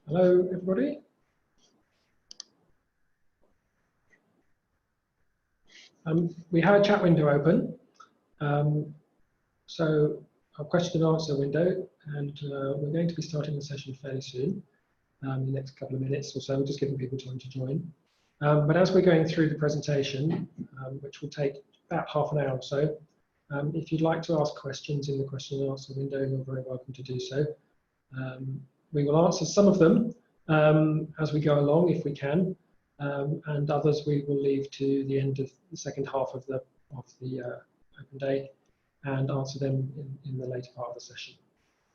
Hello, everybody. We had a chat window open, so our question and answer window, and we're going to be starting the session fairly soon, in the next couple of minutes or so, just giving people time to join. But as we're going through the presentation, which will take about half an hour or so, if you'd like to ask questions in the question and answer window, you're very welcome to do so. We will answer some of them as we go along, if we can, and others we will leave to the end of the second half of the open day and answer them in the later part of the session.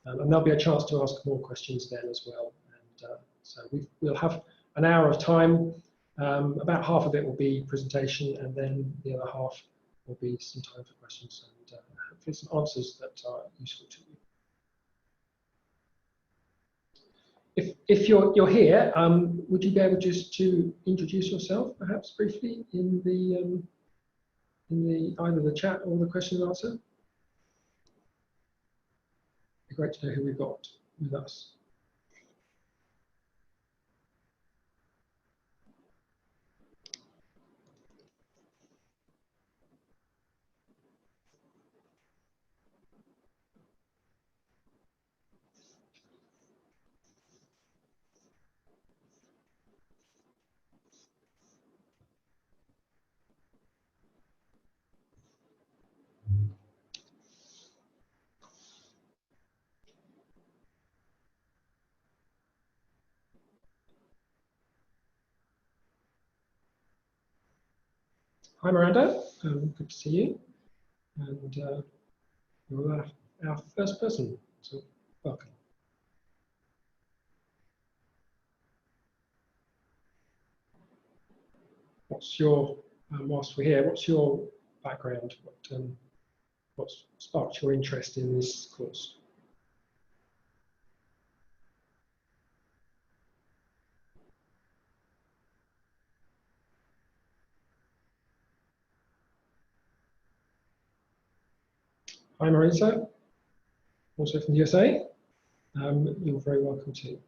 And there'll be a chance to ask more questions then as well. And so we'll have an hour of time. About half of it will be presentation, and then the other half will be some time for questions and hopefully some answers that are useful to you. If you're here, would you be able just to introduce yourself, perhaps briefly, in the either the chat or the question and answer? It'd be great to know who we've got with us. Hi, Miranda. Good to see you. And you're our first person, so welcome. What's your, whilst we're here, what's your background? What sparked your interest in this course? Hi, Marisa, also from the USA. You're very welcome too.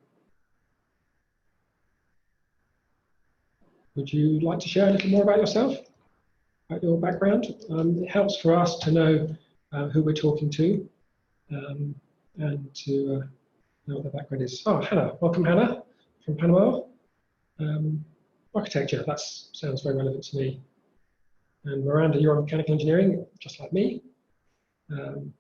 Would you like to share a little more about yourself, about your background? It helps for us to know who we're talking to and to know what the background is. Oh, Hannah, welcome Hannah from Panama. Architecture, that sounds very relevant to me. And Miranda, you're on mechanical engineering, just like me. And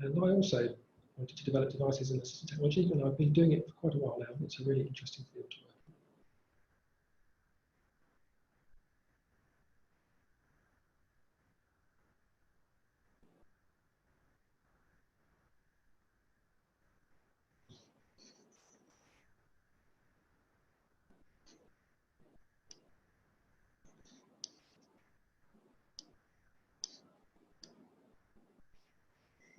I also wanted to develop devices in assistive technology, and I've been doing it for quite a while now. It's a really interesting field to work in.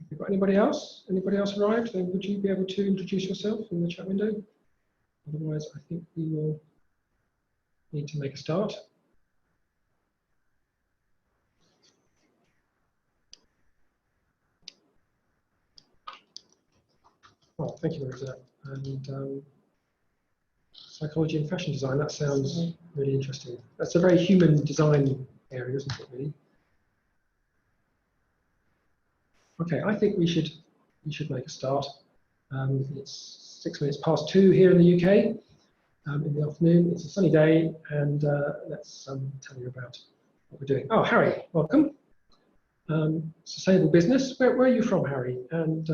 Have you got anybody else? Anybody else arrived? Then would you be able to introduce yourself in the chat window? Otherwise, I think we will need to make a start. Oh, thank you, Marisa. And psychology and fashion design, that sounds really interesting. That's a very human design area, isn't it, really? Okay, I think we should make a start. It's 6 minutes past 2 here in the UK in the afternoon. It's a sunny day, and let's tell you about what we're doing. Oh, Harry, welcome. Sustainable business. Where are you from, Harry? And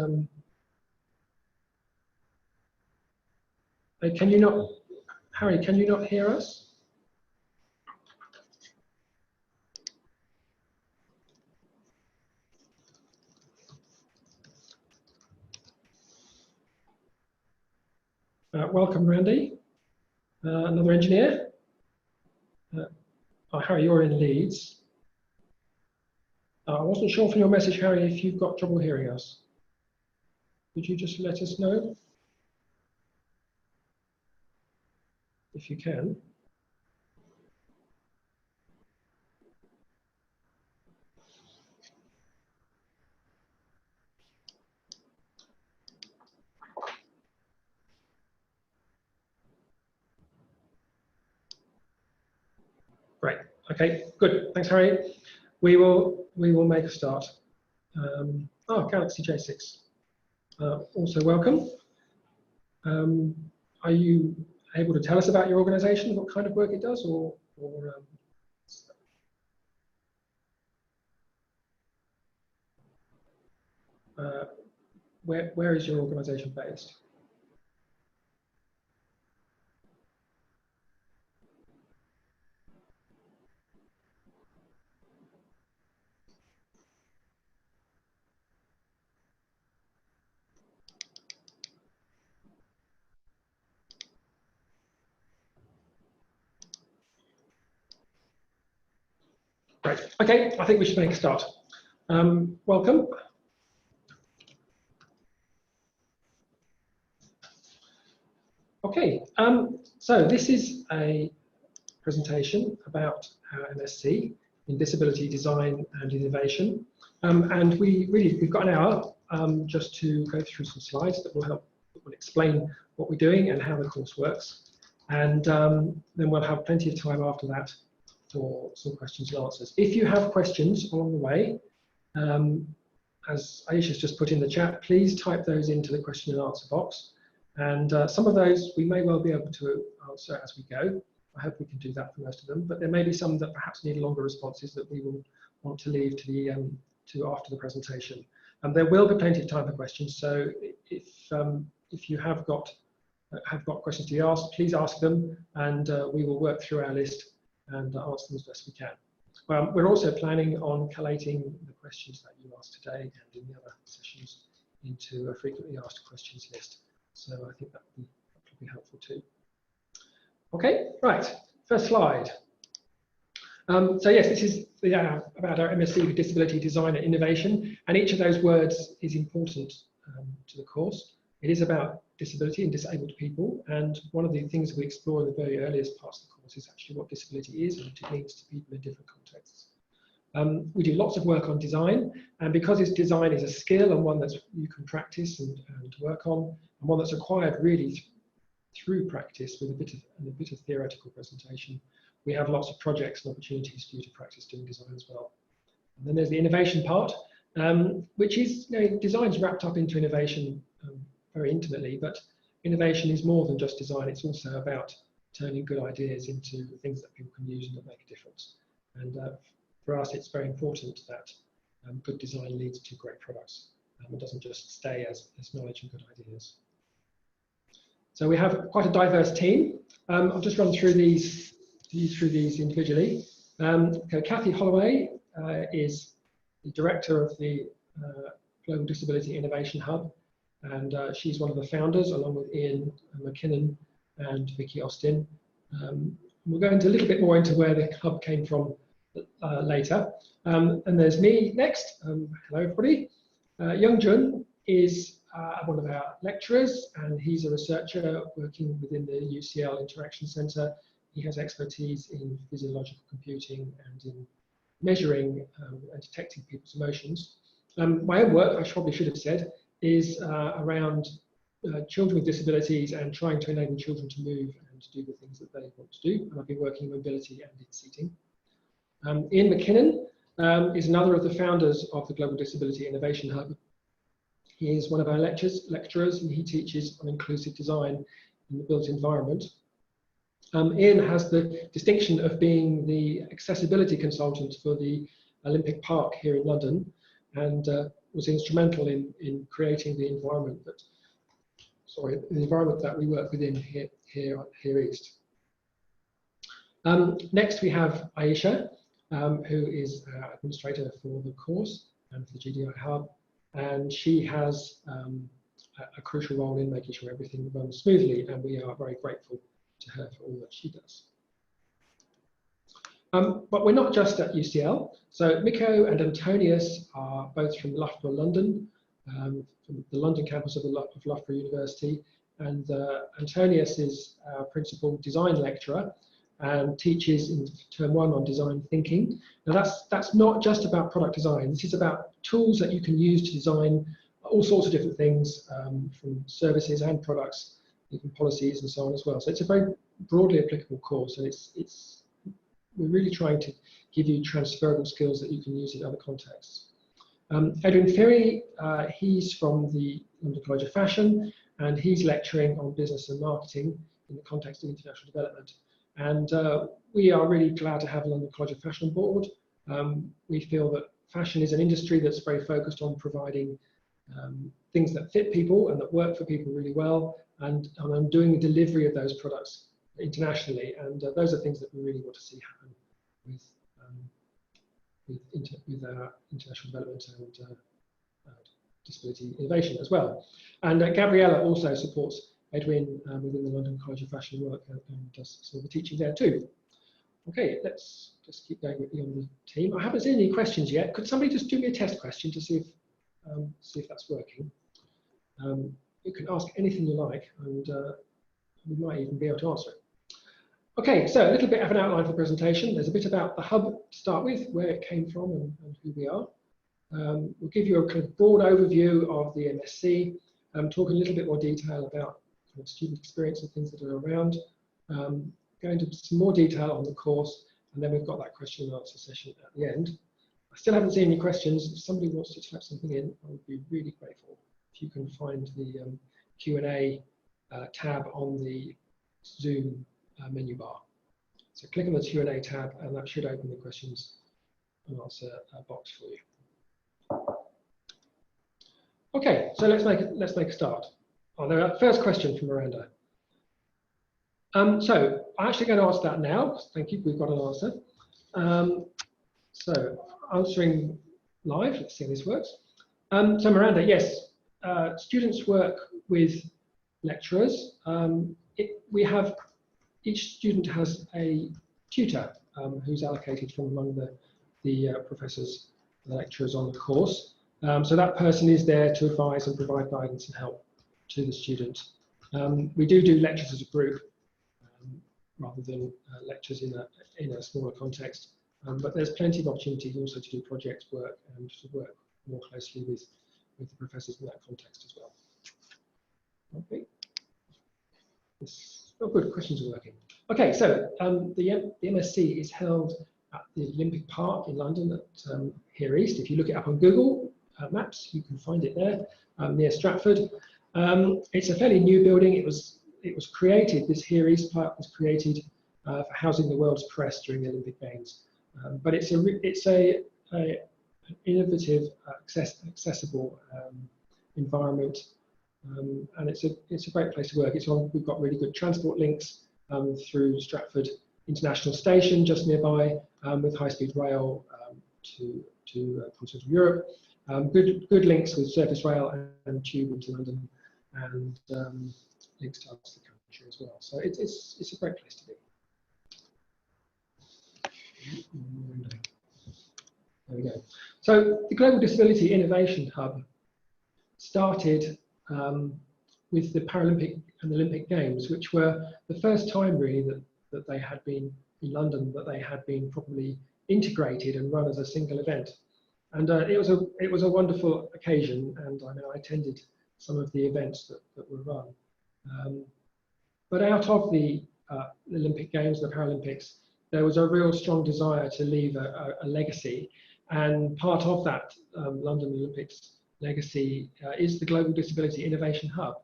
can you not, Harry? Can you not hear us? Welcome, Randy. Another engineer. Oh, Harry, you're in Leeds. I wasn't sure from your message, Harry, if you've got trouble hearing us. Could you just let us know if you can? Okay, good. Thanks, Harry. We will make a start. Galaxy J6. Also welcome. Are you able to tell us about your organisation, what kind of work it does, or where is your organisation based? Great. Okay, I think we should make a start. Welcome. Okay, so this is a presentation about our MSc in Disability Design and Innovation. And we've got an hour just to go through some slides that will explain what we're doing and how the course works. And then we'll have plenty of time after that for some questions and answers. If you have questions along the way, as Aisha's just put in the chat, please type those into the question and answer box. And some of those we may well be able to answer as we go. I hope we can do that for most of them, but there may be some that perhaps need longer responses that we will want to leave to after the presentation. And there will be plenty of time for questions. So if you have got questions to ask, please ask them, and we will work through our list and answer them as best we can. We're also planning on collating the questions that you asked today and in the other sessions into a frequently asked questions list. So I think that would be helpful too. Okay, right, first slide. So yes, this is about our MSc with Disability Design and Innovation, and each of those words is important to the course. It is about disability and disabled people, and one of the things we explore in the very earliest parts of the course is actually what disability is and what it means to people in different contexts. We do lots of work on design, and because design is a skill and one that you can practice and work on, and one that's acquired really through practice with a bit of theoretical presentation, we have lots of projects and opportunities for you to practice doing design as well. And then there's the innovation part, which is, design's wrapped up into innovation very intimately, but innovation is more than just design. It's also about turning good ideas into things that people can use and that make a difference. And for us, it's very important that good design leads to great products. It doesn't just stay as knowledge and good ideas. So we have quite a diverse team. I'll just run through these individually. Kathy Holloway is the director of the Global Disability Innovation Hub, and she's one of the founders, along with Ian McKinnon and Vicky Austin. We'll go into a little bit more into where the hub came from later. And there's me next. Hello, everybody. Young Jun is one of our lecturers, and he's a researcher working within the UCL Interaction Centre. He has expertise in physiological computing and in measuring and detecting people's emotions. My own work, I probably should have said, is around children with disabilities and trying to enable children to move and to do the things that they want to do. And I've been working in mobility and in seating. Ian McKinnon is another of the founders of the Global Disability Innovation Hub. He is one of our lecturers, and he teaches on inclusive design in the built environment. Ian has the distinction of being the accessibility consultant for the Olympic Park here in London, and was instrumental in creating the environment that we work within here east. Next we have Aisha, who is our administrator for the course and for the GDI Hub, and she has a crucial role in making sure everything runs smoothly, and we are very grateful to her for all that she does. But we're not just at UCL. So Mikko and Antonius are both from Loughborough, London, from the London campus of Loughborough University. And Antonius is our principal design lecturer and teaches in term 1 on design thinking. Now that's not just about product design. This is about tools that you can use to design all sorts of different things, from services and products, even policies and so on as well. So it's a very broadly applicable course, and it's we're really trying to give you transferable skills that you can use in other contexts. Edwin Firry, he's from the London College of Fashion, and he's lecturing on business and marketing in the context of international development. And we are really glad to have London College of Fashion on board. We feel that fashion is an industry that's very focused on providing things that fit people and that work for people really well, and on doing the delivery of those products internationally. And those are things that we really want to see happen with our international development and disability innovation as well. And Gabriella also supports Edwin within the London College of Fashion work and does some of the teaching there too. Okay, let's just keep going with the team. I haven't seen any questions yet. Could somebody just do me a test question to see if that's working? You can ask anything you like, and we might even be able to answer it. Okay, so a little bit of an outline for the presentation. There's a bit about the hub to start with, where it came from and who we are. We'll give you a kind of broad overview of the MSc, talk a little bit more detail about kind of student experience and things that are around, go into some more detail on the course, and then we've got that question and answer session at the end. I still haven't seen any questions. If somebody wants to type something in, I would be really grateful if you can find the Q&A tab on the Zoom menu bar. So click on the Q&A tab, and that should open the questions and answer box for you. Okay, so let's make a start. First question from Miranda. So I'm actually going to answer that now. Thank you, we've got an answer. So answering live, let's see how this works. So Miranda, yes, students work with lecturers. Each student has a tutor who's allocated from among the professors and lecturers on the course. So that person is there to advise and provide guidance and help to the student. We do lectures as a group rather than lectures in a smaller context, but there's plenty of opportunities also to do project work and to work more closely with the professors in that context as well. Okay. Oh, good, questions are working. Okay, so the MSc is held at the Olympic Park in London at Here East. If you look it up on Google Maps, you can find it there near Stratford. It's a fairly new building. It was created. This Here East Park was created for housing the world's press during the Olympic Games. But it's a innovative, accessible environment. And it's a great place to work. We've got really good transport links through Stratford International Station just nearby, with high-speed rail to continental Europe. Good links with surface rail and tube into London, and links to the country as well. So it's a great place to be. There we go. So the Global Disability Innovation Hub started with the Paralympic and the Olympic Games, which were the first time really that they had been in London, that they had been properly integrated and run as a single event. And it was a wonderful occasion, and I know I attended some of the events that were run. But out of the Olympic Games, the Paralympics, there was a real strong desire to leave a legacy, and part of that London Olympics legacy is the Global Disability Innovation Hub.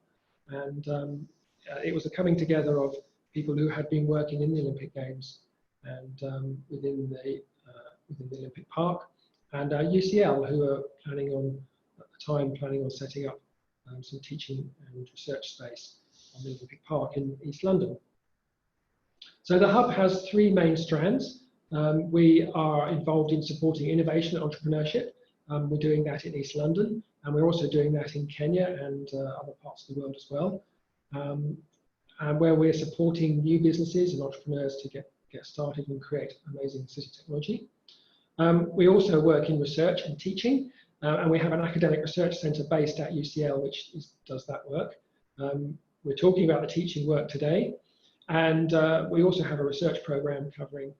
And it was a coming together of people who had been working in the Olympic Games and within the Olympic Park, and UCL, who are at the time planning on setting up some teaching and research space on the Olympic Park in East London. So the hub has three main strands. We are involved in supporting innovation and entrepreneurship. We're doing that in East London, and we're also doing that in Kenya and other parts of the world as well, and where we're supporting new businesses and entrepreneurs to get started and create amazing city technology. We also work in research and teaching, and we have an academic research centre based at UCL which does that work. We're talking about the teaching work today, and we also have a research programme covering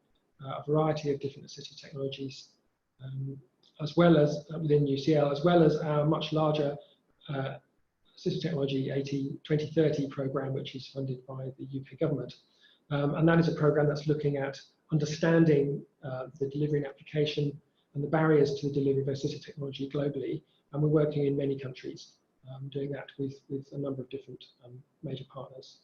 a variety of different assistive technologies, as well as within UCL, as well as our much larger Assistive Technology 2030 programme, which is funded by the UK government. And that is a programme that's looking at understanding the delivery and application and the barriers to the delivery of assistive technology globally. And we're working in many countries, doing that with a number of different major partners.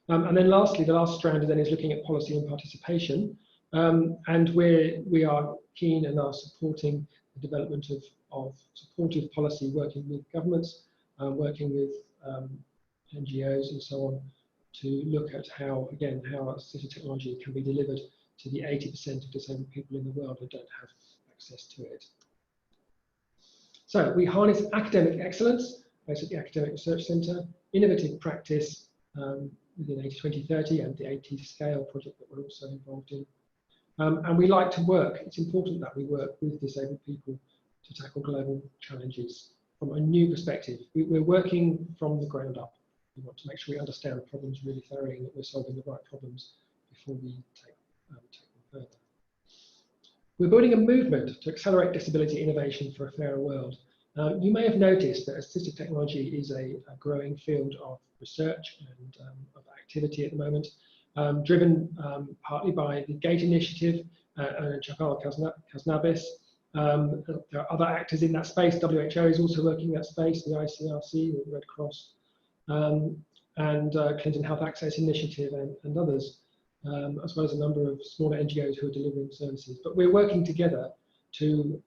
And then lastly, the last strand then is looking at policy and participation. And we are keen and are supporting the development of supportive policy, working with governments, working with NGOs and so on, to look at how, again, how assistive technology can be delivered to the 80% of disabled people in the world who don't have access to it. So we harness academic excellence, basically Academic Research Centre, innovative practice within AT 2030 and the AT Scale project that we're also involved in. And we like to work, it's important that we work with disabled people to tackle global challenges from a new perspective. We're working from the ground up. We want to make sure we understand the problems really thoroughly and that we're solving the right problems before we take them further. We're building a movement to accelerate disability innovation for a fairer world. You may have noticed that assistive technology is a growing field of research and of activity at the moment, driven partly by the GATE initiative and Chapal Kasnabis. There are other actors in that space. WHO is also working in that space, the ICRC, the Red Cross, and Clinton Health Access Initiative and others, as well as a number of smaller NGOs who are delivering services. But we're working together to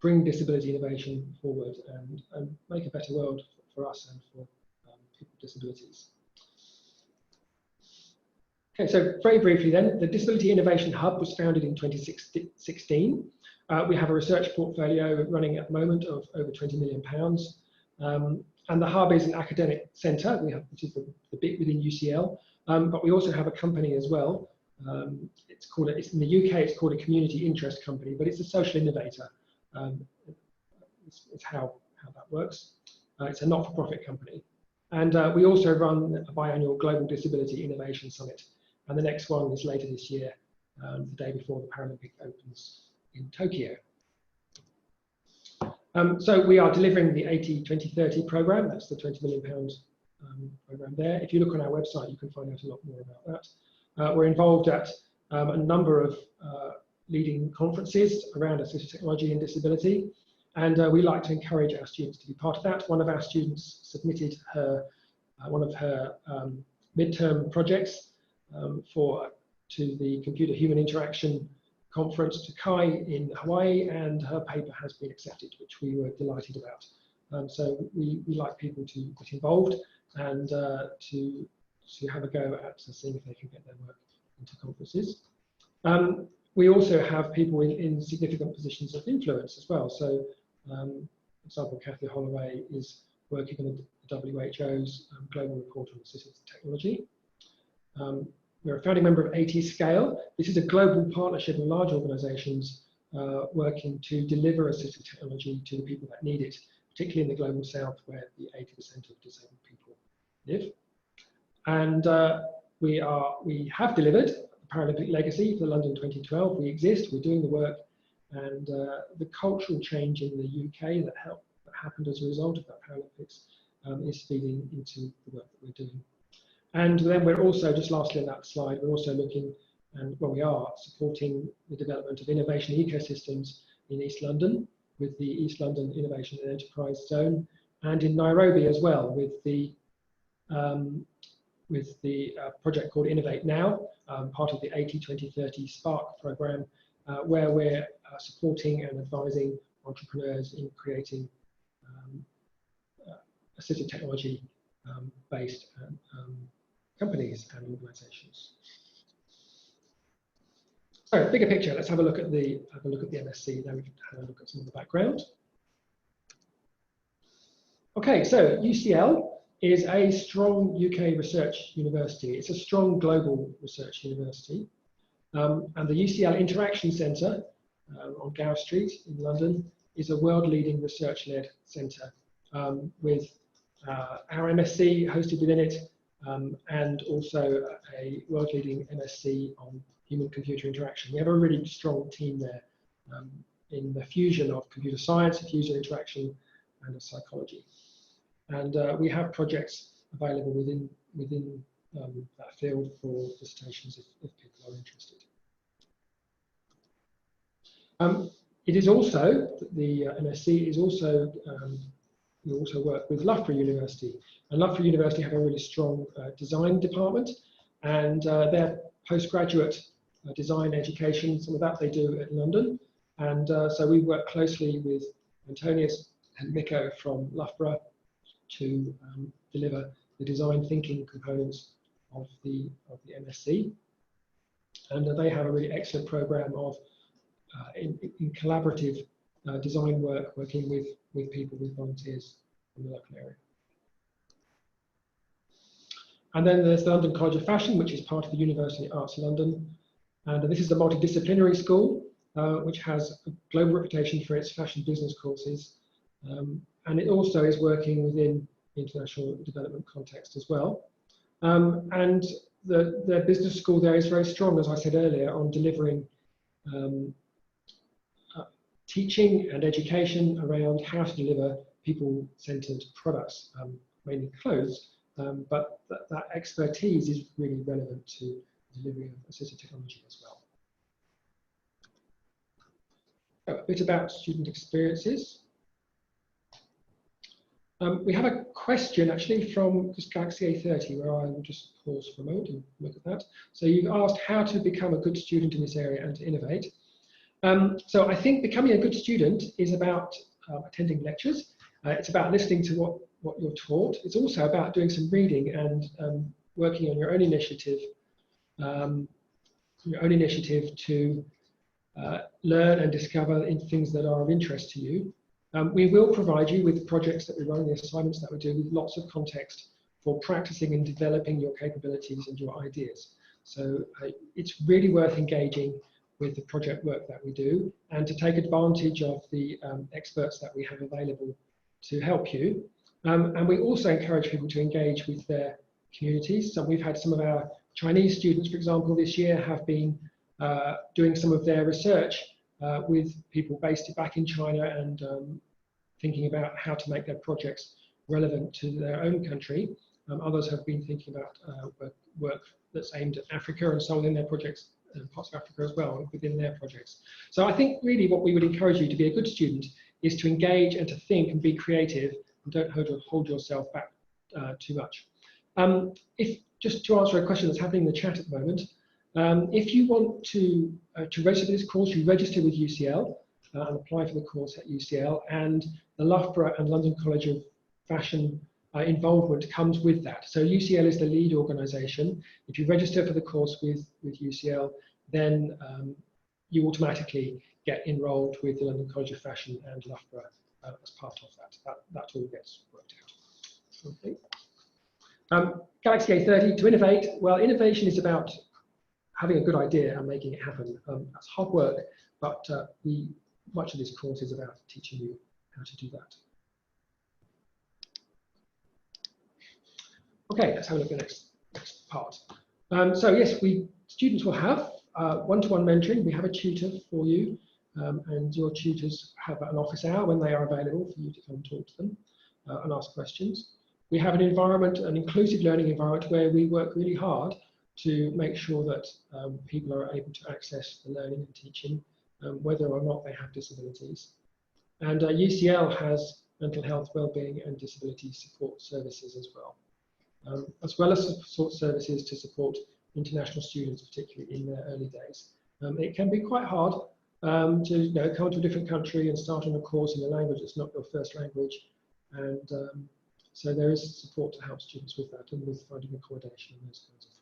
bring disability innovation forward and make a better world for us and for people with disabilities. Okay, so very briefly then, the Disability Innovation Hub was founded in 2016. We have a research portfolio running at the moment of over £20 million. And the Hub is an academic centre, which is the bit within UCL, but we also have a company as well. It's in the UK, it's called a community interest company, but it's a social innovator. It's how that works. It's a not-for-profit company. And we also run a biannual Global Disability Innovation Summit. And the next one is later this year, the day before the Paralympic opens in Tokyo. So we are delivering the AT 2030 programme. That's the £20 million programme there. If you look on our website, you can find out a lot more about that. We're involved at a number of leading conferences around assistive technology and disability. And we like to encourage our students to be part of that. One of our students submitted one of her midterm projects to the Computer Human Interaction Conference to CHI in Hawaii, and her paper has been accepted, which we were delighted about. So we like people to get involved and to have a go at seeing if they can get their work into conferences. We also have people in significant positions of influence as well. So, for example, Kathy Holloway is working on the WHO's Global Report on Assistive Technology. We're a founding member of AT Scale. This is a global partnership of large organisations working to deliver assistive technology to the people that need it, particularly in the Global South, where the 80% of disabled people live. And we have delivered the Paralympic legacy for London 2012. We exist, we're doing the work, and the cultural change in the UK that happened as a result of that Paralympics is feeding into the work that we're doing. And then we're also, just lastly on that slide, we're also looking, and well, we are supporting the development of innovation ecosystems in East London with the East London Innovation and Enterprise Zone, and in Nairobi as well with the project called Innovate Now, part of the AT 2030 Spark programme, where we're supporting and advising entrepreneurs in creating assistive technology based companies and organisations. So, bigger picture. Let's have a look at the MSc. Now we've had a look at some of the background. Okay, so UCL is a strong UK research university. It's a strong global research university, and the UCL Interaction Centre on Gower Street in London is a world-leading research-led centre with our MSc hosted within it. And also a world-leading MSc on human-computer interaction. We have a really strong team there in the fusion of computer science, fusion interaction, and psychology. And we have projects available within that field for dissertations if people are interested. It is also, the MSc is also, we also work with Loughborough University. And Loughborough University have a really strong design department, and their postgraduate design education, some of that they do in London. And so we work closely with Antonius and Mikko from Loughborough to deliver the design thinking components of the MSc. And they have a really excellent program of in collaborative design work, working with people, with volunteers in the local area. And then there's the London College of Fashion, which is part of the University of Arts London. And this is a multidisciplinary school, which has a global reputation for its fashion business courses. And it also is working within the international development context as well. And the business school there is very strong, as I said earlier, on delivering teaching and education around how to deliver people-centered products, mainly clothes, but that expertise is really relevant to the delivery of assistive technology as well. A bit about student experiences. We have a question actually from just Galaxy A30, where I will just pause for a moment and look at that. So you've asked how to become a good student in this area and to innovate. So I think becoming a good student is about attending lectures. It's about listening to what you're taught. It's also about doing some reading and working on your own initiative to learn and discover in things that are of interest to you. We will provide you with the projects that we run, the assignments that we do, with lots of context for practicing and developing your capabilities and your ideas. So it's really worth engaging with the project work that we do, and to take advantage of the experts that we have available to help you. And we also encourage people to engage with their communities. So we've had some of our Chinese students, for example, this year have been doing some of their research with people based back in China and thinking about how to make their projects relevant to their own country. Others have been thinking about work that's aimed at Africa and so on in their projects, parts of Africa as well, within their projects. So I think really what we would encourage you to be a good student is to engage and to think and be creative, and don't hold yourself back too much. Just to answer a question that's happening in the chat at the moment, if you want to register for this course, you register with UCL and apply for the course at UCL, and the Loughborough and London College of Fashion involvement comes with that. So UCL is the lead organisation. If you register for the course with UCL, then you automatically get enrolled with the London College of Fashion and Loughborough as part of that. That all gets worked out. Okay. Galaxy A30, to innovate. Well, innovation is about having a good idea and making it happen. That's hard work, but much of this course is about teaching you how to do that. Okay, let's have a look at the next part. So yes, students will have one-to-one mentoring. We have a tutor for you, and your tutors have an office hour when they are available for you to come and talk to them and ask questions. We have an environment, an inclusive learning environment, where we work really hard to make sure that people are able to access the learning and teaching, whether or not they have disabilities. And UCL has mental health, wellbeing and disability support services as well as support services to support international students, particularly in their early days. It can be quite hard to come to a different country and start on a course in a language that's not your first language, and so there is support to help students with that and with finding accommodation and those kinds of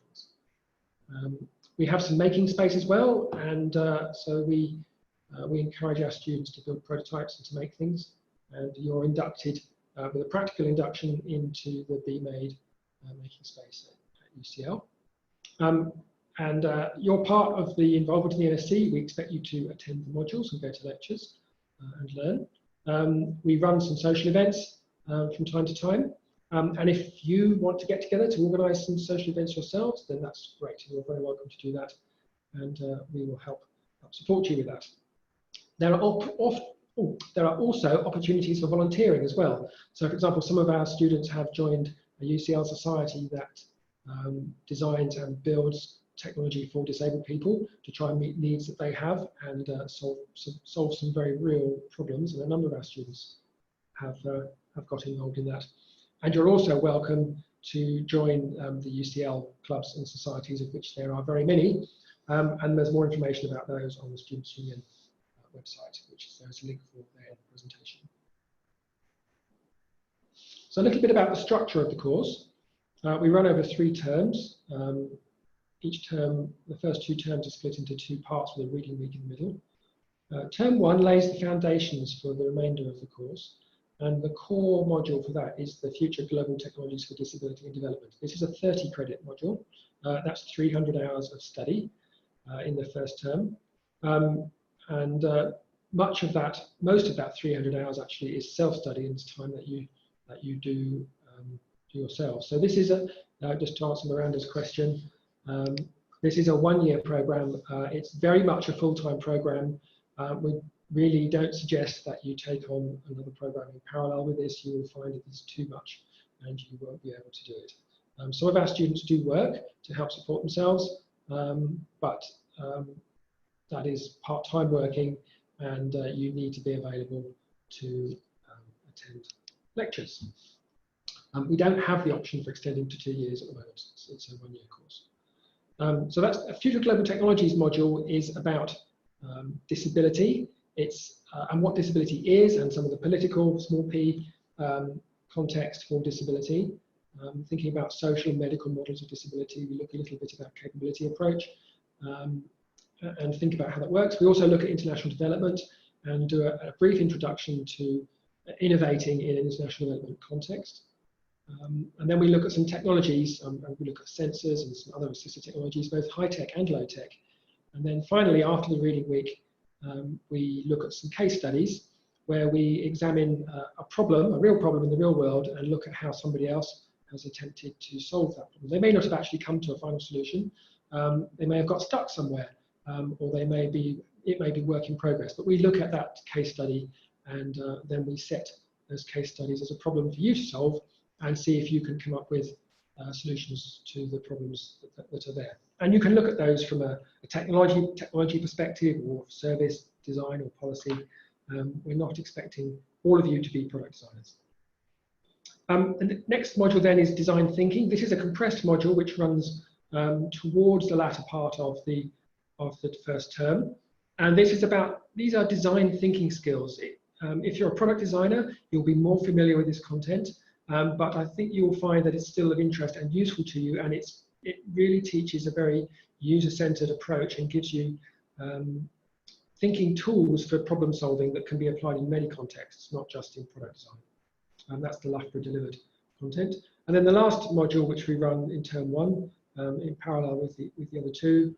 things. We have some making space as well, and so we encourage our students to build prototypes and to make things, and you're inducted with a practical induction into the Be Made making space at UCL. And you're part of the involvement in the MSc. We expect you to attend the modules and go to lectures and learn. We run some social events from time to time. And if you want to get together to organise some social events yourselves, then that's great. You're very welcome to do that. And we will help support you with that. There are also opportunities for volunteering as well. So, for example, some of our students have joined a UCL society that designs and builds technology for disabled people to try and meet needs that they have and solve some very real problems. And a number of our students have got involved in that. And you're also welcome to join the UCL clubs and societies, of which there are very many. And there's more information about those on the Students' Union website, which there's a link for there in the presentation. So a little bit about the structure of the course. We run over 3 terms. Each term, the first 2 terms are split into 2 parts with a reading week in the middle. Term 1 lays the foundations for the remainder of the course. And the core module for that is the Future Global Technologies for Disability and Development. This is a 30-credit module. That's 300 hours of study in the first term. Most of that 300 hours actually is self-study, and it's time that you do yourself. So this is just to answer Miranda's question. This is a 1-year program. It's very much a full-time program. We really don't suggest that you take on another program in parallel with this. You will find it is too much and you won't be able to do it. Some of our students do work to help support themselves, but that is part-time working, and you need to be available to attend lectures. We don't have the option for extending to 2 years at the moment. It's a 1-year course. So that's Future Global Technologies module is about disability. It's and what disability is, and some of the political, small p, context for disability. Thinking about social and medical models of disability, we look a little bit about capability approach and think about how that works. We also look at international development and do a brief introduction to innovating in an international development context. And then we look at some technologies, and we look at sensors and some other assistive technologies, both high-tech and low-tech. And then finally, after the reading week, we look at some case studies where we examine a real problem in the real world, and look at how somebody else has attempted to solve that problem. They may not have actually come to a final solution. They may have got stuck somewhere, or it may be work in progress. But we look at that case study, and then we set those case studies as a problem for you to solve, and see if you can come up with solutions to the problems that are there. And you can look at those from a technology perspective, or service design or policy. We're not expecting all of you to be product designers. And the next module then is design thinking. This is a compressed module which runs towards the latter part of the first term. And these are design thinking skills. If you're a product designer, you'll be more familiar with this content. But I think you'll find that it's still of interest and useful to you, and it really teaches a very user-centered approach and gives you thinking tools for problem solving that can be applied in many contexts, not just in product design. And that's the Loughborough delivered content. And then the last module, which we run in term 1, in parallel with the other 2,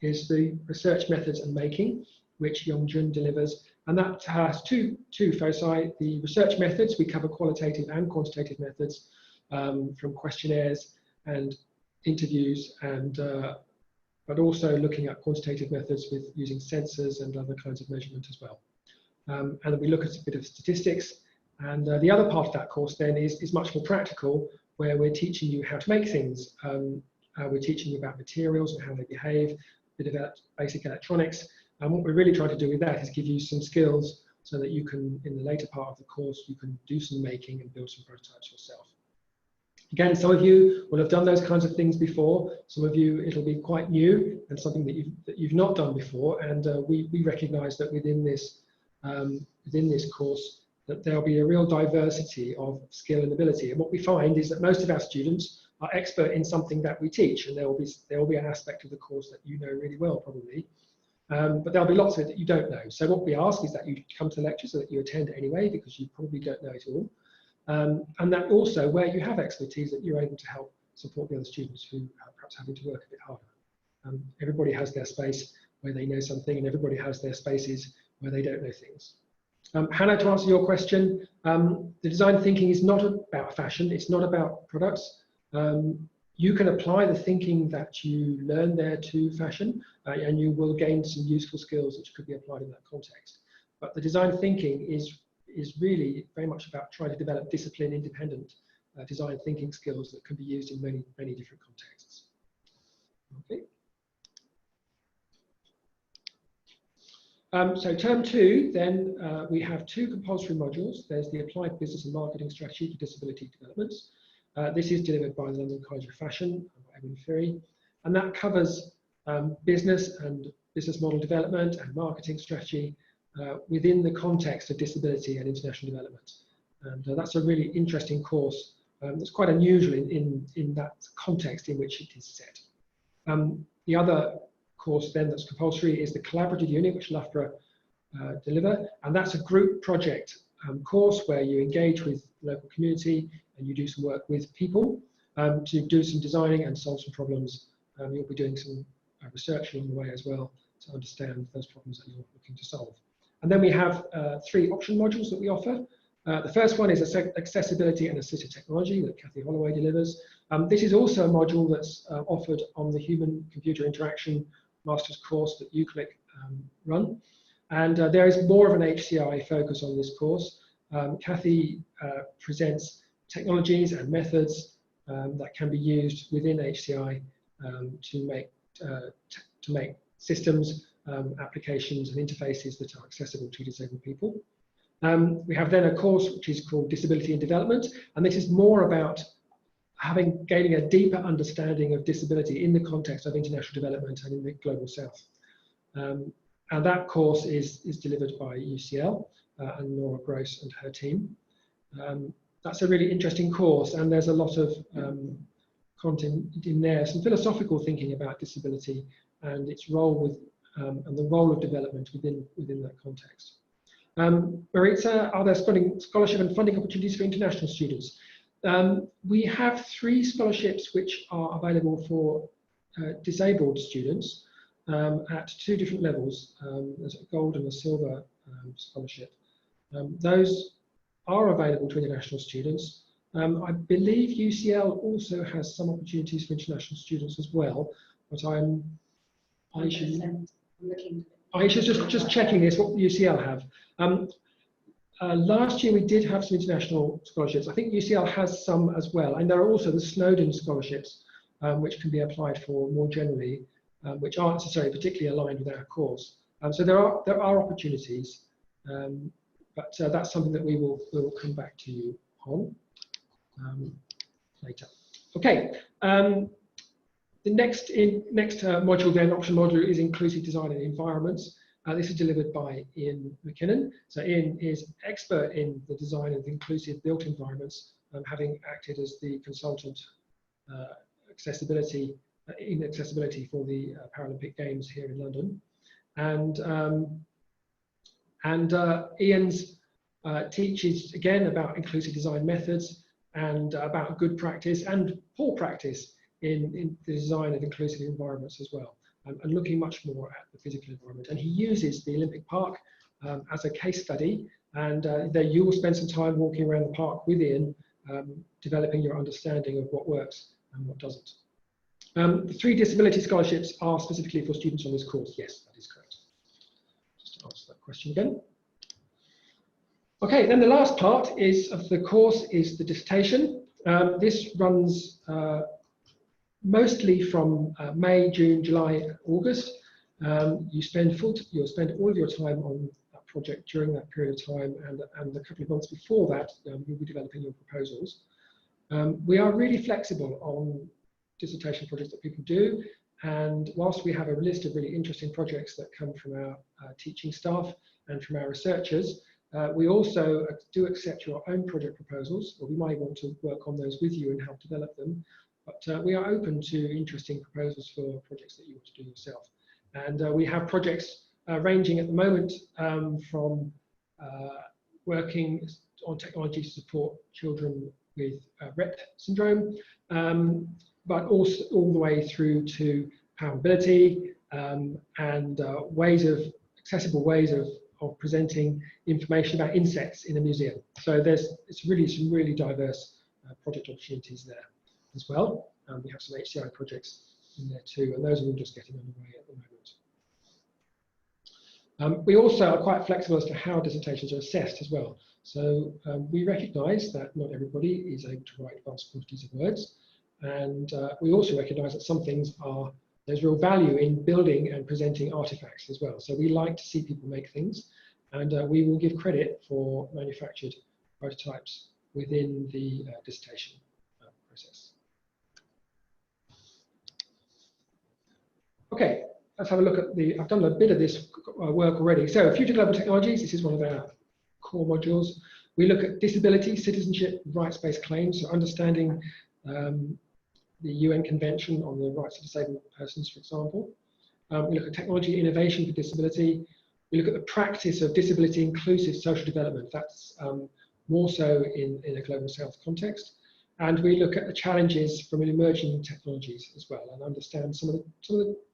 is the research methods and making, which Yongjun delivers. And that has two foci. The research methods, we cover qualitative and quantitative methods, from questionnaires and interviews, and but also looking at quantitative methods with using sensors and other kinds of measurement as well. And then we look at a bit of statistics. And the other part of that course then is much more practical, where we're teaching you how to make things. We're teaching you about materials and how they behave, a bit about basic electronics. And what we're really trying to do with that is give you some skills so that you can, in the later part of the course, you can do some making and build some prototypes yourself. Again, some of you will have done those kinds of things before. Some of you, it'll be quite new and something that you've not done before. And we recognise that within this course, that there'll be a real diversity of skill and ability. And what we find is that most of our students are expert in something that we teach, and there will be an aspect of the course that you know really well, probably. But there'll be lots of it that you don't know. So what we ask is that you come to the lecture, so that you attend anyway, because you probably don't know it all. And that also, where you have expertise, that you're able to help support the other students who are perhaps having to work a bit harder. Everybody has their space where they know something, and everybody has their spaces where they don't know things. Hannah, to answer your question, the design thinking is not about fashion, it's not about products. You can apply the thinking that you learn there to fashion, and you will gain some useful skills which could be applied in that context. But the design thinking is really very much about trying to develop discipline-independent design thinking skills that can be used in many different contexts. Okay. So term 2, then we have 2 compulsory modules. There's the Applied Business and Marketing Strategy for Disability Developments. This is delivered by the London College of Fashion, Edwin Ferry, and that covers business and business model development and marketing strategy within the context of disability and international development. And that's a really interesting course. It's quite unusual in that context in which it is set. The other course then that's compulsory is the Collaborative Unit, which Loughborough deliver, and that's a group project course where you engage with the local community and you do some work with people to do some designing and solve some problems. You'll be doing some research along the way as well to understand those problems that you're looking to solve. And then we have 3 option modules that we offer. The first one is Accessibility and Assistive Technology that Kathy Holloway delivers. This is also a module that's offered on the Human-Computer Interaction Master's course that UCLIC run. And there is more of an HCI focus on this course. Kathy presents technologies and methods that can be used within HCI to make systems, applications and interfaces that are accessible to disabled people. We have then a course which is called Disability and Development, and this is more about gaining a deeper understanding of disability in the context of international development and in the global south. And that course is delivered by UCL and Nora Gross and her team. That's a really interesting course, and there's a lot of content in there, some philosophical thinking about disability and its role and the role of development within that context. Maritza, are there scholarship and funding opportunities for international students? We have 3 scholarships which are available for disabled students at 2 different levels. There's a gold and a silver scholarship. Those are available to international students. I believe UCL also has some opportunities for international students as well, but Aisha's just checking this, what UCL have. Last year we did have some international scholarships. I think UCL has some as well, and there are also the Snowden scholarships, which can be applied for more generally, which aren't necessarily particularly aligned with our course. So there are opportunities, but that's something that we will come back to you on later. Okay. The next module then, option module, is Inclusive Design and Environments. This is delivered by Ian McKinnon. So Ian is expert in the design of inclusive built environments, having acted as the consultant accessibility for the Paralympic Games here in London. And Ian's teaches again about inclusive design methods and about good practice and poor practice in the design of inclusive environments as well, and looking much more at the physical environment. And he uses the Olympic Park as a case study, and there you will spend some time walking around the park with Ian, developing your understanding of what works and what doesn't. The 3 disability scholarships are specifically for students on this course. Yes, that is correct. Just to answer that question again. Okay, then the last part of the course is the dissertation. This runs mostly from May, June, July, August. You'll spend all of your time on that project during that period of time, and a couple of months before that, you'll be developing your proposals. We are really flexible on dissertation projects that people do, and whilst we have a list of really interesting projects that come from our teaching staff and from our researchers, we also do accept your own project proposals, or we might want to work on those with you and help develop them. But we are open to interesting proposals for projects that you want to do yourself. And we have projects ranging at the moment from working on technology to support children with Rett syndrome, but also all the way through to power mobility and accessible ways of presenting information about insects in a museum. So it's really some really diverse project opportunities there as well. We have some HCI projects in there too, and those are all just getting underway at the moment. We also are quite flexible as to how dissertations are assessed as well. So we recognise that not everybody is able to write vast quantities of words, and we also recognise that some things are there's real value in building and presenting artifacts as well. So we like to see people make things, and we will give credit for manufactured prototypes within the dissertation process. Okay, let's have a look at the, I've done a bit of this work already. So Future Global Technologies, this is one of our core modules. We look at disability, citizenship, rights-based claims, so understanding the UN Convention on the Rights of Disabled Persons, for example. We look at technology innovation for disability. We look at the practice of disability inclusive social development. That's more so in a global south context. And we look at the challenges from emerging technologies as well, and understand some of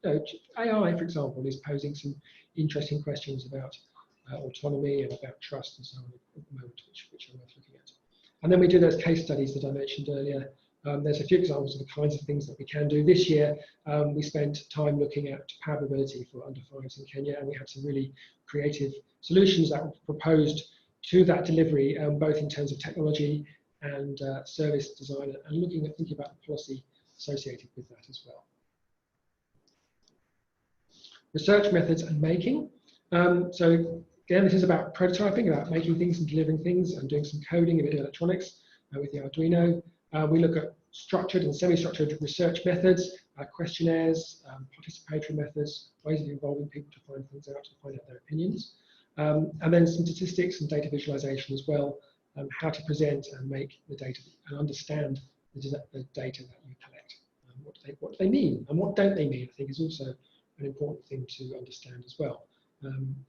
the AI, for example, is posing some interesting questions about autonomy and about trust and so on at the moment, which are worth looking at. And then we do those case studies that I mentioned earlier. There's a few examples of the kinds of things that we can do. This year, we spent time looking at power mobility for under fives in Kenya, and we had some really creative solutions that were proposed to that delivery, both in terms of technology and service design, and thinking about the policy associated with that as well. Research methods and making. So again, this is about prototyping, about making things and delivering things, and doing some coding, a bit of electronics with the Arduino. We look at structured and semi-structured research methods, questionnaires, participatory methods, ways of involving people to find things out, to find out their opinions. And then some statistics and data visualization as well, how to present and make the data and understand the data that you collect, what they mean and what don't they mean, I think is also an important thing to understand as well.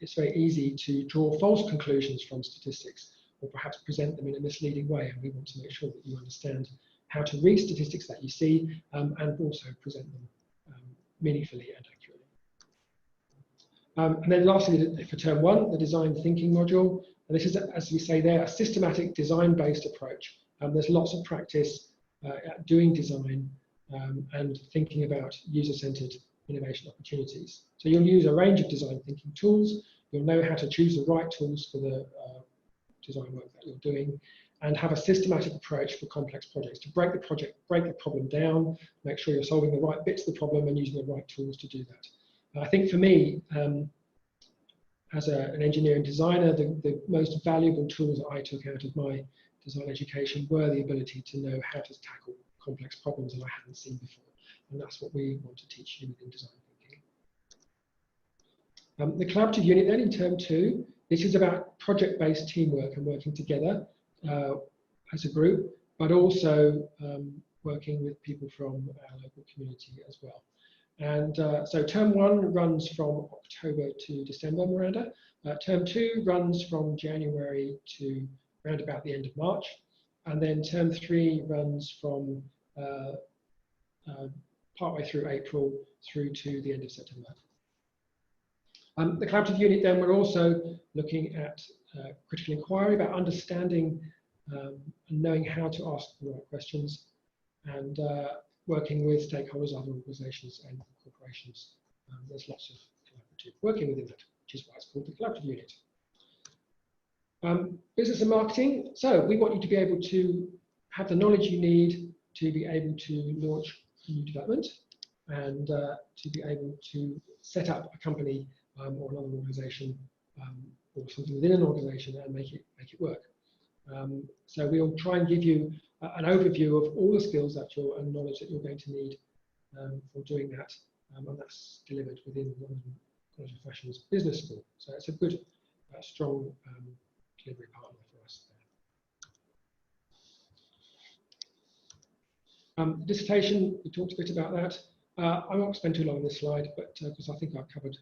It's very easy to draw false conclusions from statistics, or perhaps present them in a misleading way, and we want to make sure that you understand how to read statistics that you see and also present them meaningfully and accurately. And then lastly, for term one, the design thinking module. And this is, as we say there, a systematic design-based approach. There's lots of practice at doing design and thinking about user-centered innovation opportunities. So you'll use a range of design thinking tools. You'll know how to choose the right tools for the design work that you're doing, and have a systematic approach for complex projects to break the problem down, make sure you're solving the right bits of the problem and using the right tools to do that. I think for me, as an engineer and designer, the most valuable tools that I took out of my design education were the ability to know how to tackle complex problems that I hadn't seen before. And that's what we want to teach you within design thinking. The collaborative unit then in term two, this is about project-based teamwork and working together as a group, but also working with people from our local community as well. And so term one runs from October to December, Miranda. Term two runs from January to around about the end of March. And then term three runs from partway through April through to the end of September. The collaborative unit then, we're also looking at critical inquiry, about understanding and knowing how to ask the right questions, and working with stakeholders, other organisations and corporations. There's lots of collaborative working within that, which is why it's called the collaborative unit. Business and marketing. So we want you to be able to have the knowledge you need to be able to launch a new development, and to be able to set up a company or another organisation or something within an organisation and make it work. So we'll try and give you an overview of all the skills that and knowledge that you're going to need for doing that, and that's delivered within the London College of Fashion's business school. So it's a good, strong delivery partner for us there. Dissertation, we talked a bit about that. I won't spend too long on this slide, but because I think I've covered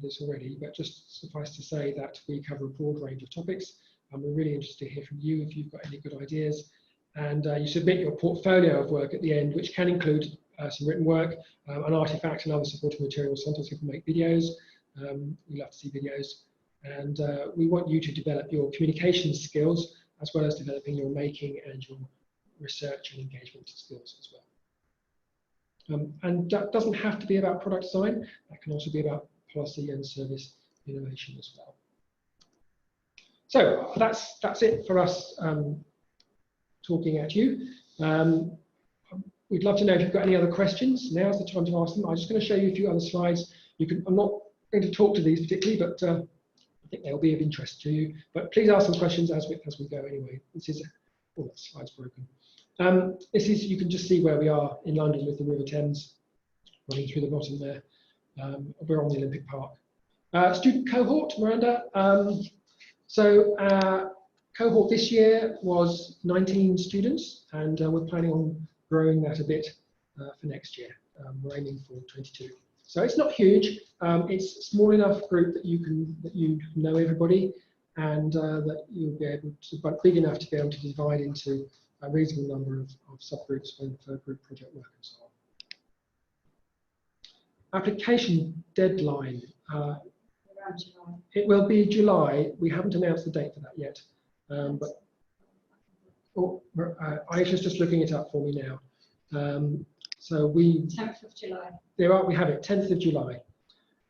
this already, but just suffice to say that we cover a broad range of topics, and we're really interested to hear from you if you've got any good ideas. And you submit your portfolio of work at the end, which can include some written work, an artifact and other supporting materials. Sometimes people make videos. We love to see videos. And we want you to develop your communication skills as well as developing your making and your research and engagement skills as well. And that doesn't have to be about product design. That can also be about policy and service innovation as well. So that's it for us talking at you. we'd love to know if you've got any other questions. Now's the time to ask them. I'm just going to show you a few other slides. I'm not going to talk to these particularly, but I think they'll be of interest to you. But please ask some questions as we go anyway. This is, oh, that slide's broken. This is, you can just see where we are in London with the River Thames running through the bottom there. We're on the Olympic Park. Student cohort, Miranda. Cohort this year was 19 students, and we're planning on growing that a bit for next year. We're aiming for 22. So it's not huge. It's a small enough group that you know everybody, and that you'll be able to, but big enough to be able to divide into a reasonable number of subgroups for group project work and so on. Application deadline. It will be July. We haven't announced the date for that yet. But Aisha's just looking it up for me now. So 10th of July. We have it, 10th of July.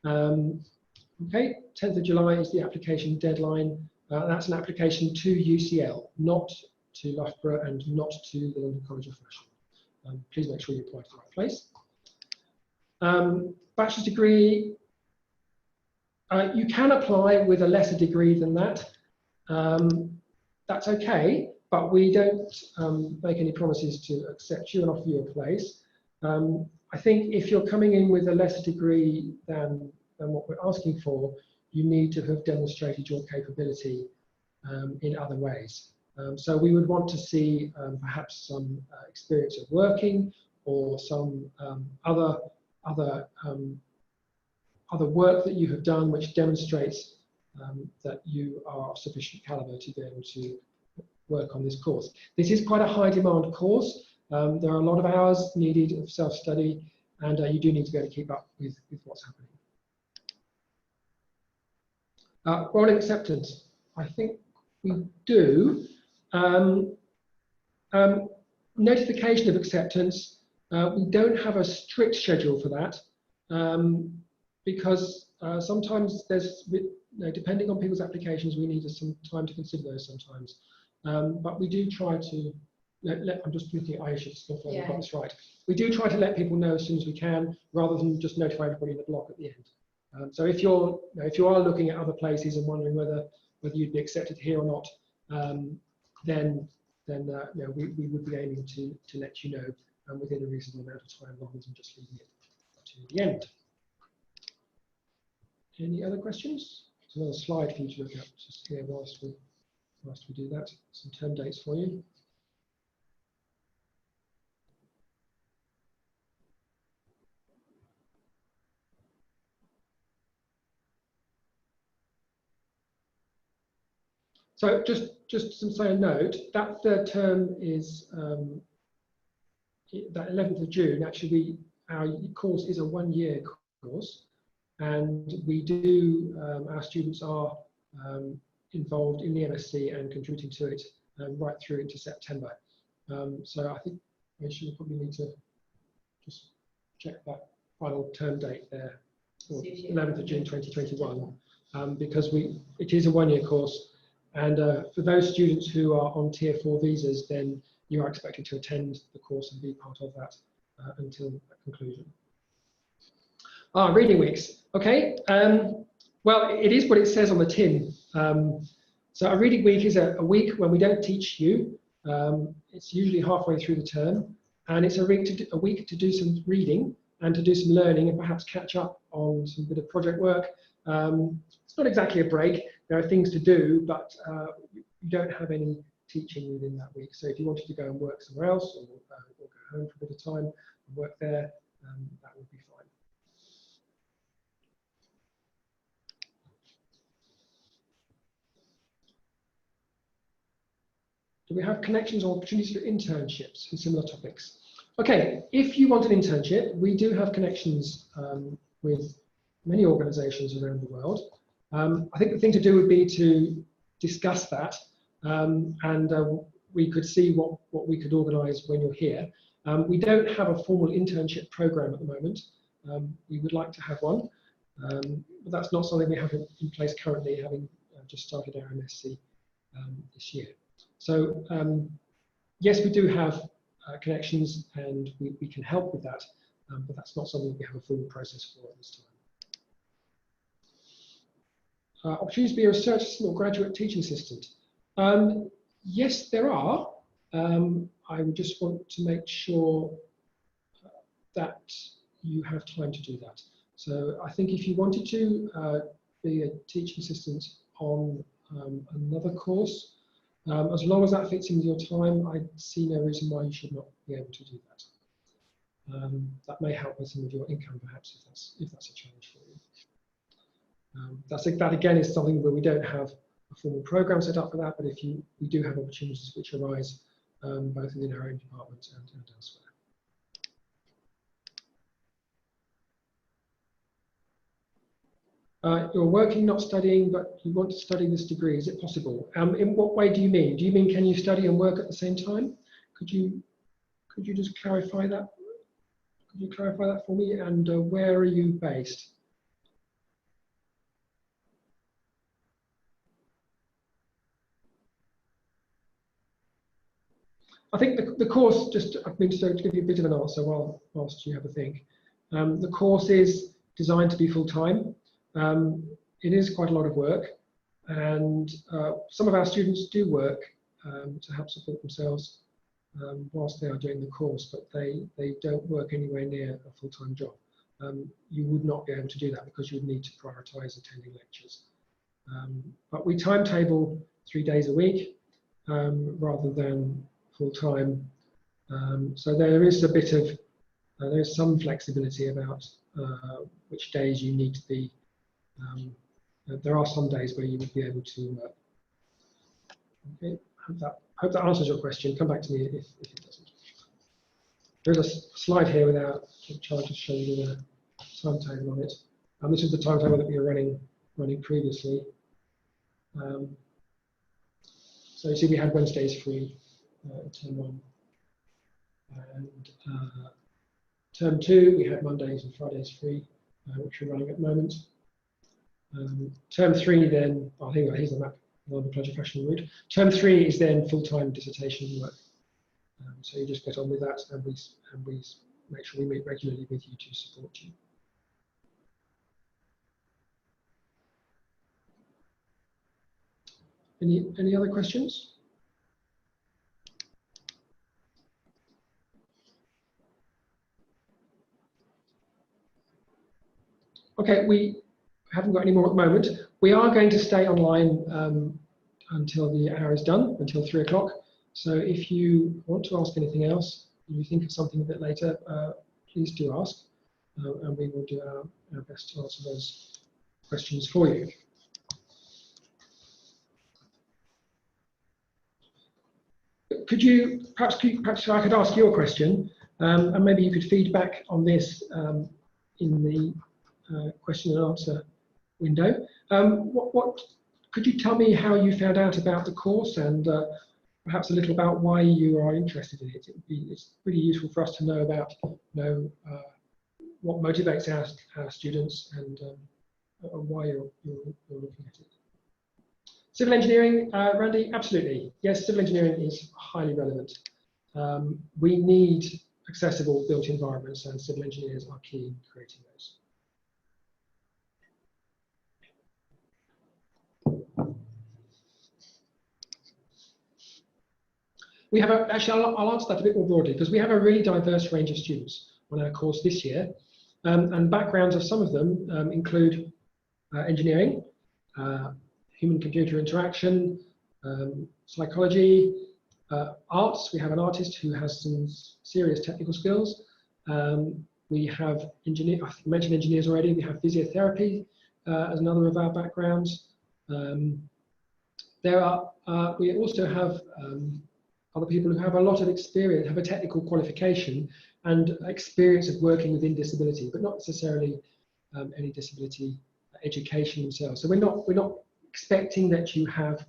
Okay, 10th of July is the application deadline. That's an application to UCL, not to Loughborough and not to the London College of Fashion. Please make sure you apply to the right place. Bachelor's degree, you can apply with a lesser degree than that. That's okay, but we don't make any promises to accept you and offer you a place. I think if you're coming in with a lesser degree than what we're asking for, you need to have demonstrated your capability in other ways. So we would want to see perhaps some experience of working, or some other work that you have done which demonstrates that you are of sufficient caliber to be able to work on this course. This is quite a high demand course. There are a lot of hours needed of self-study, and you do need to be able to keep up with what's happening. Rolling acceptance, I think we do. Notification of acceptance, we don't have a strict schedule for that, because sometimes there's, depending on people's applications, we need some time to consider those sometimes. But we do try to, I'm just looking at Aisha just to confirm I've got this right. We do try to let people know as soon as we can, rather than just notify everybody in the block at the end. So if you are looking at other places and wondering whether you'd be accepted here or not, then we would be aiming to let you know within a reasonable amount of time, rather than just leaving it to the end. Any other questions? There's another slide for you to look at just here whilst we do that. Some term dates for you. So just to say a note, that third term is that 11th of June. Actually, our course is a one-year course, and we do, our students are involved in the MSc and contributing to it right through into September. So I think we should probably need to just check that final term date there, 11th of June 2021, because it is a one-year course. And for those students who are on Tier 4 visas, then you are expected to attend the course and be part of that until conclusion. Reading weeks. Okay. Well, it is what it says on the tin. So a reading week is a week when we don't teach you. It's usually halfway through the term, and it's a week to do some reading and to do some learning and perhaps catch up on some bit of project work. It's not exactly a break. There are things to do, but you don't have any teaching within that week. So if you wanted to go and work somewhere else, or go home for a bit of time and work there, that would be fine. Do we have connections or opportunities for internships in similar topics? Okay, if you want an internship, we do have connections with many organisations around the world. I think the thing to do would be to discuss that, and we could see what we could organise when you're here. We don't have a formal internship programme at the moment. We would like to have one, but that's not something we have in place currently, having just started our MSc this year. So yes, we do have connections, and we can help with that, but that's not something we have a formal process for at this time. Opportunities to be a research assistant or graduate teaching assistant. Yes, there are. I would just want to make sure that you have time to do that. So I think if you wanted to be a teaching assistant on another course, as long as that fits in with your time, I see no reason why you should not be able to do that. That may help with some of your income, perhaps, if that's a challenge for you. That again is something where we don't have a formal program set up for that, but we do have opportunities which arise both within our own department and elsewhere. You're working, not studying, but you want to study this degree. Is it possible? In what way do you mean? Do you mean can you study and work at the same time? Could you just clarify that? Could you clarify that for me? And where are you based? I think the course, I've been to give you a bit of an answer whilst you have a think. The course is designed to be full-time. It is quite a lot of work, and some of our students do work to help support themselves whilst they are doing the course, but they don't work anywhere near a full-time job. You would not be able to do that because you would need to prioritise attending lectures. But we timetable 3 days a week rather than full-time. So there is a bit of, there's some flexibility about which days you need to be. There are some days where you would be able to. Okay, hope that answers your question. Come back to me if it doesn't. There's a slide here with our chart to show you the timetable on it, and this is the timetable that we were running previously. So you see, we had Wednesdays free, term 1, and term 2 we had Mondays and Fridays free, which we're running at the moment. Term 3 then, here's the map on the pleasure fashion route. Term 3 is then full-time dissertation work. So you just get on with that, and we make sure we meet regularly with you to support you. Any other questions? Okay, we haven't got any more at the moment. We are going to stay online until the hour is done, until 3 o'clock. So if you want to ask anything else, if you think of something a bit later, please do ask, and we will do our best to answer those questions for you. Perhaps I could ask you a question, and maybe you could feedback on this in the question and answer window. Could you tell me how you found out about the course, and perhaps a little about why you are interested in it? It's pretty useful for us to know about what motivates our students and why you're looking at it. Civil engineering, Randy, absolutely. Yes, civil engineering is highly relevant. We need accessible built environments, and civil engineers are key in creating those. We have actually, I'll answer that a bit more broadly, because we have a really diverse range of students on our course this year, and backgrounds of some of them include engineering, human-computer interaction, psychology, arts. We have an artist who has some serious technical skills. We have I mentioned engineers already. We have physiotherapy as another of our backgrounds. We also have other people who have a lot of experience, have a technical qualification and experience of working within disability, but not necessarily any disability education themselves. So we're not expecting that you have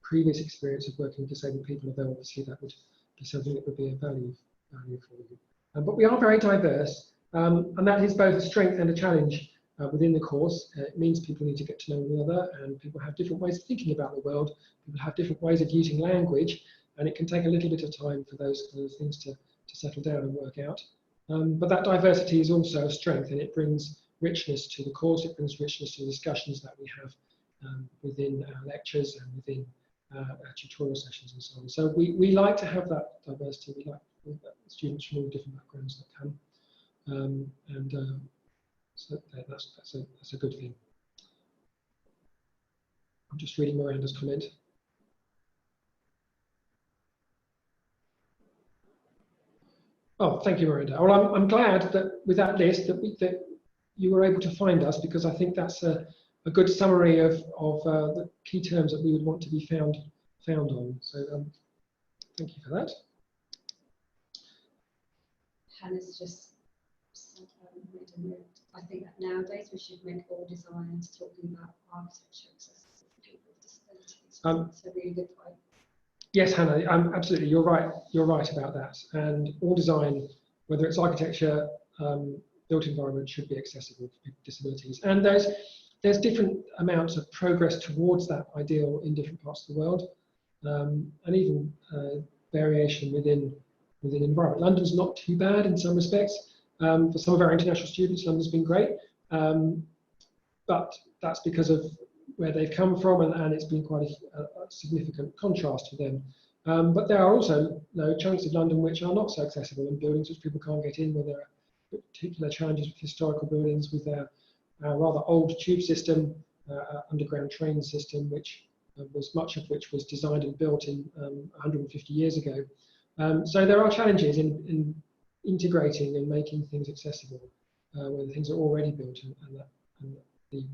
previous experience of working with disabled people, although obviously that would be something that would be of value for you. But we are very diverse, and that is both a strength and a challenge within the course. It means people need to get to know one another, and people have different ways of thinking about the world. People have different ways of using language, and it can take a little bit of time for those kind of things to settle down and work out. But that diversity is also a strength, and it brings richness to the course, it brings richness to the discussions that we have within our lectures and within our tutorial sessions and so on. So we like to have that diversity. We like students from all different backgrounds that come, so that's a good thing. I'm just reading Miranda's comment. Oh, thank you, Miranda. Well, I'm glad that with that list that you were able to find us, because I think that's a good summary of the key terms that we would want to be found on. So thank you for that. Hannah's just made a note. I think that nowadays we should make all designs talking about architecture accessible for people with disabilities. That's a really good point. Yes, Hannah, absolutely. You're right. You're right about that. And all design, whether it's architecture, built environment, should be accessible for people with disabilities. And there's different amounts of progress towards that ideal in different parts of the world, and even variation within environment. London's not too bad in some respects. For some of our international students, London's been great, but that's because of where they've come from, and it's been quite a significant contrast to them. But there are also chunks of London which are not so accessible, and buildings which people can't get in, where there are particular challenges with historical buildings, with their rather old tube system, underground train system, which was much of which was designed and built in 150 years ago. So there are challenges in integrating and making things accessible when things are already built, and the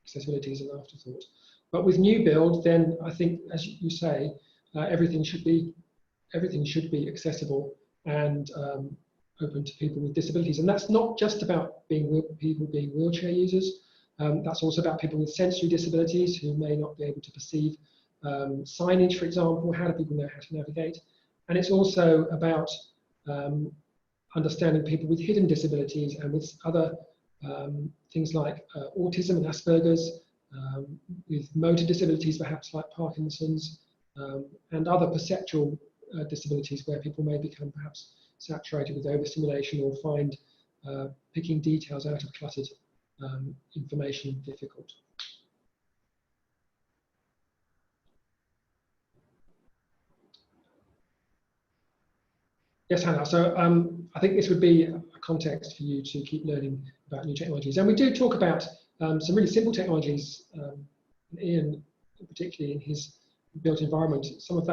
accessibility is an afterthought. But with new build, then I think, as you say, everything should be accessible and open to people with disabilities. And that's not just about people being wheelchair users. That's also about people with sensory disabilities who may not be able to perceive signage, for example. How do people know how to navigate? And it's also about understanding people with hidden disabilities and with other things like autism and Asperger's, with motor disabilities perhaps like Parkinson's, and other perceptual disabilities where people may become perhaps saturated with overstimulation or find picking details out of cluttered information difficult. Yes, Hannah. So I think this would be a context for you to keep learning about new technologies. And we do talk about some really simple technologies. Ian, particularly in his built environment, some of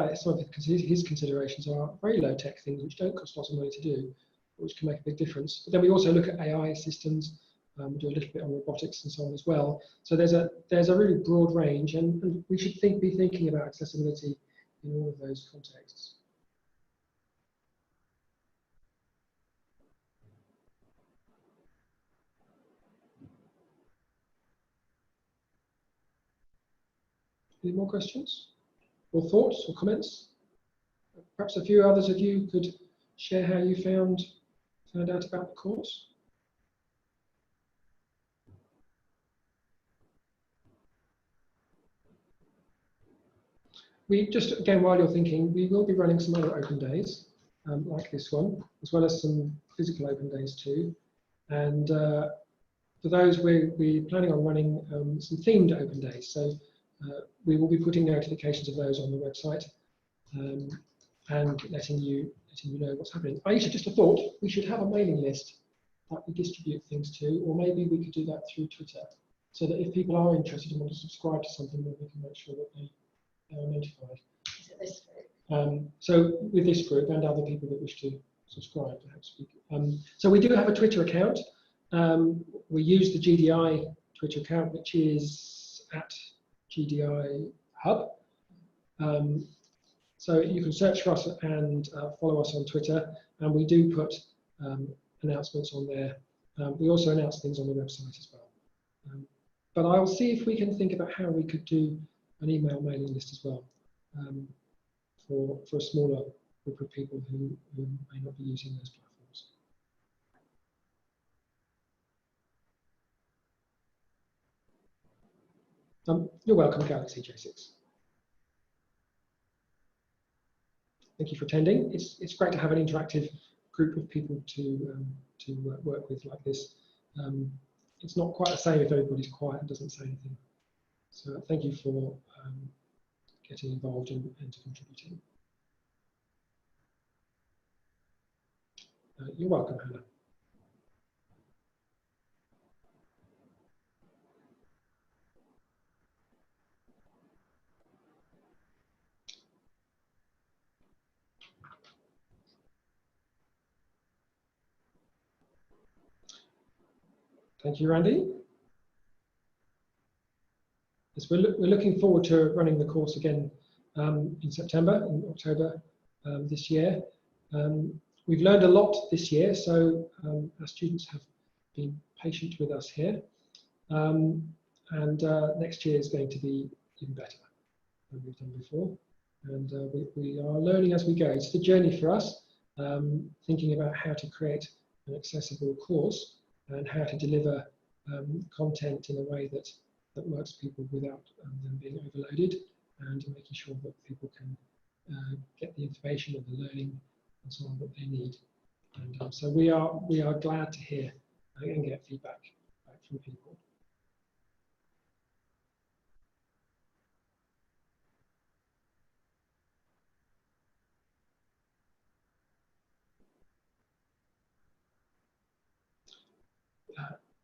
his considerations are very low tech things which don't cost lots of money to do, which can make a big difference. But then we also look at AI systems. We do a little bit on robotics and so on as well. So there's a really broad range, and we should be thinking about accessibility in all of those contexts. Any more questions or thoughts or comments? Perhaps a few others of you could share how you found out about the course. We just, again, while you're thinking, we will be running some other open days like this one, as well as some physical open days too. And for those, we're planning on running some themed open days. So we will be putting notifications of those on the website and letting you know what's happening. Aisha, just a thought, we should have a mailing list that we distribute things to, or maybe we could do that through Twitter, so that if people are interested and want to subscribe to something, then we can make sure that they are notified. Is it this group? So with this group and other people that wish to subscribe, perhaps we could. So we do have a Twitter account. We use the GDI Twitter account, which is at GDI Hub. So you can search for us and follow us on Twitter, and we do put announcements on there. We also announce things on the website as well. But I'll see if we can think about how we could do an email mailing list as well for a smaller group of people who may not be using those platforms. You're welcome, Galaxy J6. thank you for attending. It's great to have an interactive group of people to work with like this. It's not quite the same if everybody's quiet and doesn't say anything. So thank you for getting involved and contributing. You're welcome, Hannah. Thank you, Randy. Yes, we're looking forward to running the course again in September, in October this year. We've learned a lot this year, so our students have been patient with us here. Next year is going to be even better than we've done before. And we are learning as we go. It's the journey for us, thinking about how to create an accessible course and how to deliver content in a way that works for people without them being overloaded, and making sure that people can get the information and the learning and so on that they need. And so we are glad to hear and get feedback from people.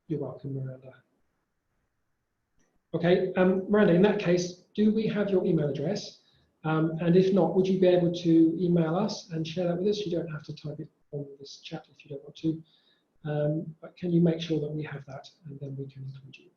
You're welcome, Miranda. Okay, Miranda, in that case, do we have your email address? And if not, would you be able to email us and share that with us? You don't have to type it on this chat if you don't want to. But can you make sure that we have that, and then we can include you?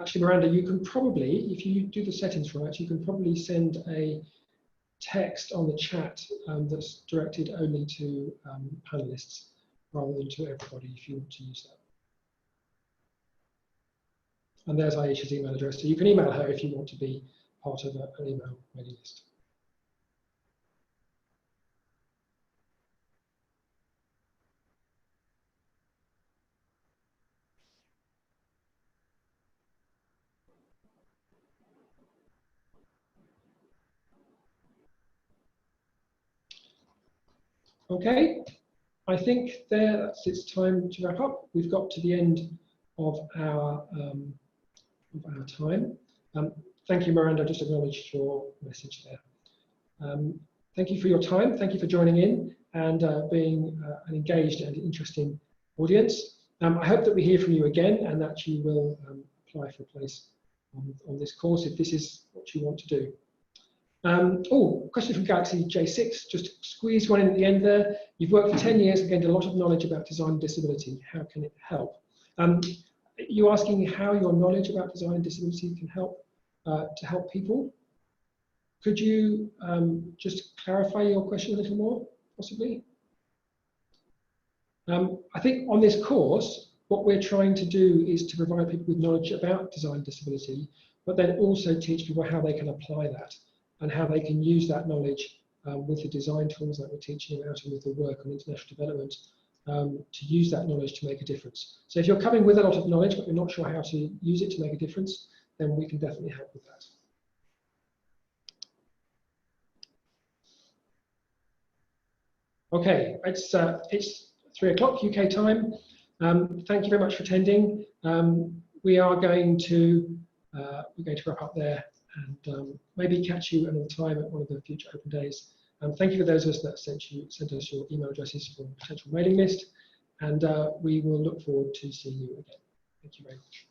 Actually, Miranda, you can probably, if you do the settings right, you can probably send a text on the chat that's directed only to panelists rather than to everybody if you want to use that. And there's Aisha's email address, so you can email her if you want to be part of an email mailing list. Okay, I think it's time to wrap up. We've got to the end of our time. Thank you, Miranda. Just acknowledged your message there. Thank you for your time. Thank you for joining in and being an engaged and interesting audience. I hope that we hear from you again and that you will apply for a place on this course if this is what you want to do. Oh, question from Galaxy J6, just squeeze one in at the end there. You've worked for 10 years and gained a lot of knowledge about design and disability. How can it help? You're asking how your knowledge about design and disability can help to help people. Could you just clarify your question a little more, possibly? I think on this course, what we're trying to do is to provide people with knowledge about design and disability, but then also teach people how they can apply that and how they can use that knowledge with the design tools that we're teaching about and with the work on international development to use that knowledge to make a difference. So if you're coming with a lot of knowledge, but you're not sure how to use it to make a difference, then we can definitely help with that. Okay, it's 3 o'clock UK time. Thank you very much for attending. We are going to wrap up there and maybe catch you another time at one of the future open days. Thank you for those of us that sent us your email addresses for the potential mailing list, and we will look forward to seeing you again. Thank you very much.